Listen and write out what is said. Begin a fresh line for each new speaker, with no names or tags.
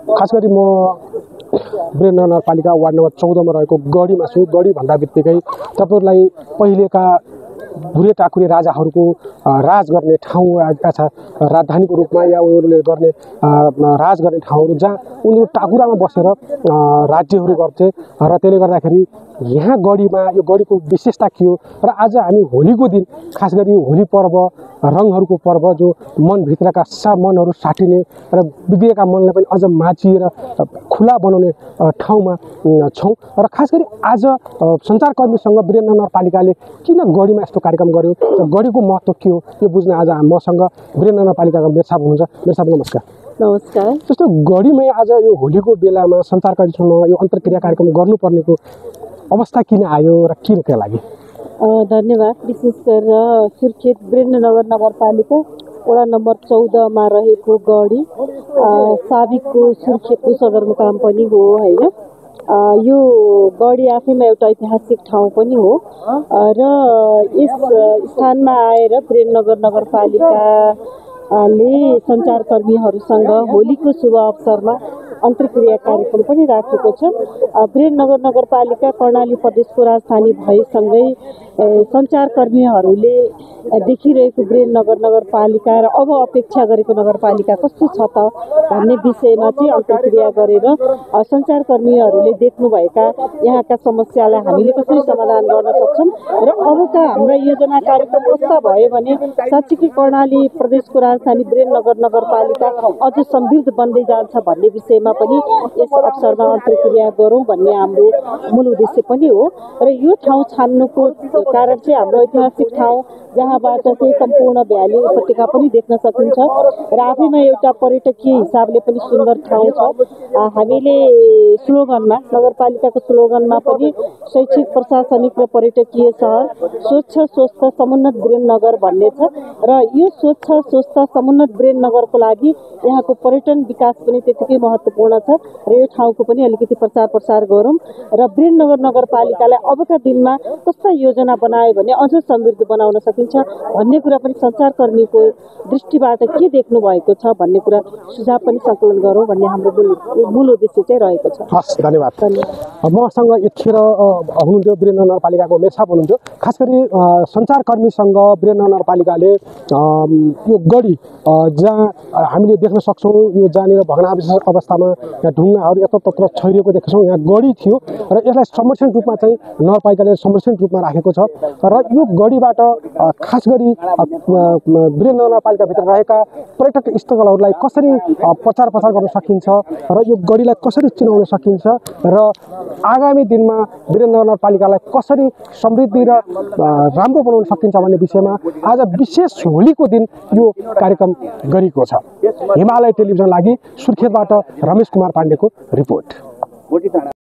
खास गरी म वीरेन्द्र नगरपालिका वार्ड नम्बर 14 मा रहेको गढीमा छु। गढी भन्दा बित्तिकै तपाईहरुलाई पहिलेका भुरे टाकुरे राजाहरूको राज गर्ने ठाउँ छ। राजधानीको रूपमा या उनीहरूले गर्ने राज गर्ने ठाउँहरू जहाँ उनीहरू टाकुरामा बसेर राज्यहरू गर्थे र त्यसले गर्दाखेरि यहाँ गढीमा यो गढीको विशेषता के हो र आज हामी होलीको दिन खास गरी होली पर्व रङहरूको पर्व जो मनभित्रका मनहरू साटिने र बिग्रेका मनलाई पनि अझ माचिएर खुला बनाउने ठाउँमा छौँ र खास गरी आज सञ्चारकर्मीसँग वीरेन्द्र नगरपालिकाले किन गढीमा यस्तो कार्यक्रम गर्यो र गढीको महत्त्व के हो यो बुझ्न आज मसँग वीरेन्द्र नगरपालिकाका मेयर साहब हुनुहुन्छ। मेयर साहब नमस्कार।
नमस्कार।
जस्तो गढीमै आज यो होलीको बेलामा सञ्चारकर्मीसँग यो अन्तर्क्रिया कार्यक्रम गर्नुपर्नेको अवस्था किन आयो र किनका लागि?
धन्यवाद। विशेष गरेर सुर्खेत वीरेन्द्रनगर नगरपालिका वडा नम्बर 14 मा रहेको गढी साबिकको सुर्खेतको सदरमुकाम पनि हो हैन। यो गढी आफैमा एउटा ऐतिहासिक ठाउँ पनि हो र यस स्थानमा आएर वीरेन्द्रनगर नगरपालिकाले सञ्चारकर्मीहरूसँग होलीको शुभ अवसरमा अन्तर्क्रिया कार्यक्रम पनि राखेको छ। वीरेन्द्रनगर नगरपालिका कर्णाली प्रदेशको राजधानी भएसँगै सञ्चारकर्मीहरूले देखिरहेको वीरेन्द्रनगर नगरपालिका र अब अपेक्षा गरेको नगरपालिका कस्तो छ त भन्ने विषयमा चाहिँ अन्तर्क्रिया गरेर सञ्चारकर्मीहरूले देख्नुभएका यहाँका समस्यालाई हामीले कसरी समाधान गर्न सक्छौँ र अबका हाम्रा योजना कार्यक्रम कस्ता भयो भने साँच्चीकै कर्णाली प्रदेशको राजधानी वीरेन्द्रनगर नगरपालिका अझ समृद्ध बन्दै जान्छ भन्ने विषयमा पनि यस अवसरमा अन्तर्क्रिया गरौँ भन्ने हाम्रो मूल उद्देश्य पनि हो र यो ठाउँ छान्नुको कारण चाहिँ हाम्रो ऐतिहासिक ठाउँ जहाँबाट चाहिँ सम्पूर्ण भ्याली उपत्यका पनि देख्न सकिन्छ र आफैमा एउटा पर्यटकीय हिसाबले पनि सुन्दर ठाउँ छ। हामीले स्लोगनमा नगरपालिकाको स्लोगनमा पनि शैक्षिक प्रशासनिक र पर्यटकीय सहर स्वच्छ स्वस्थ समुन्नत वीरेन्द्रनगर भन्ने छ र यो स्वच्छ स्वस्थ समुन्नत वीरेन्द्रनगरको लागि यहाँको पर्यटन विकास पनि त्यतिकै महत्त्वपूर्ण छ र यो ठाउँको पनि अलिकति प्रचार प्रसार गरौँ र वीरेन्द्रनगर नगरपालिकालाई अबका दिनमा कस्ता योजना बनायो भने अझ समृद्ध बनाउन सकिन्छ भन्ने कुरा पनि सञ्चारकर्मीको दृष्टिबाट के देख्नु भएको छ भन्ने कुरा सुझाव पनि सङ्कलन गरौँ भन्ने हाम्रो मूल उद्देश्य चाहिँ रहेको छ।
हस्, धन्यवाद। मसँग यतिखेर हुनुहुन्थ्यो वीरेन्द्र नगरपालिकाको मेयर साहब हुनुहुन्थ्यो। खास गरी सञ्चारकर्मीसँग वीरेन्द्र नगरपालिकाले यो गढी जहाँ हामीले देख्न सक्छौँ यो जहाँनिर भग्नावशेष अवस्थामा यहाँ ढुङ्गाहरू यत्रतत्र छरिएको देख्छौँ यहाँ गढी थियो र यसलाई संरक्षण रूपमा चाहिँ नगरपालिकाले संरक्षण रूपमा राखेको छ र यो गढीबाट खास गरी वीरेन्द्र नगरपालिकाभित्र रहेका पर्यटक स्थलहरूलाई कसरी प्रचार प्रसार गर्न सकिन्छ र यो गढीलाई कसरी चिनाउन सकिन्छ र आगामी दिनमा वीरेन्द्र नगरपालिकालाई कसरी समृद्धि र राम्रो बनाउन सकिन्छ भन्ने विषयमा आज विशेष होलीको दिन यो कार्यक्रम गरिएको छ। हिमालय टेलिभिजन लागि सुर्खेतबाट रमेश कुमार पाण्डेको रिपोर्ट।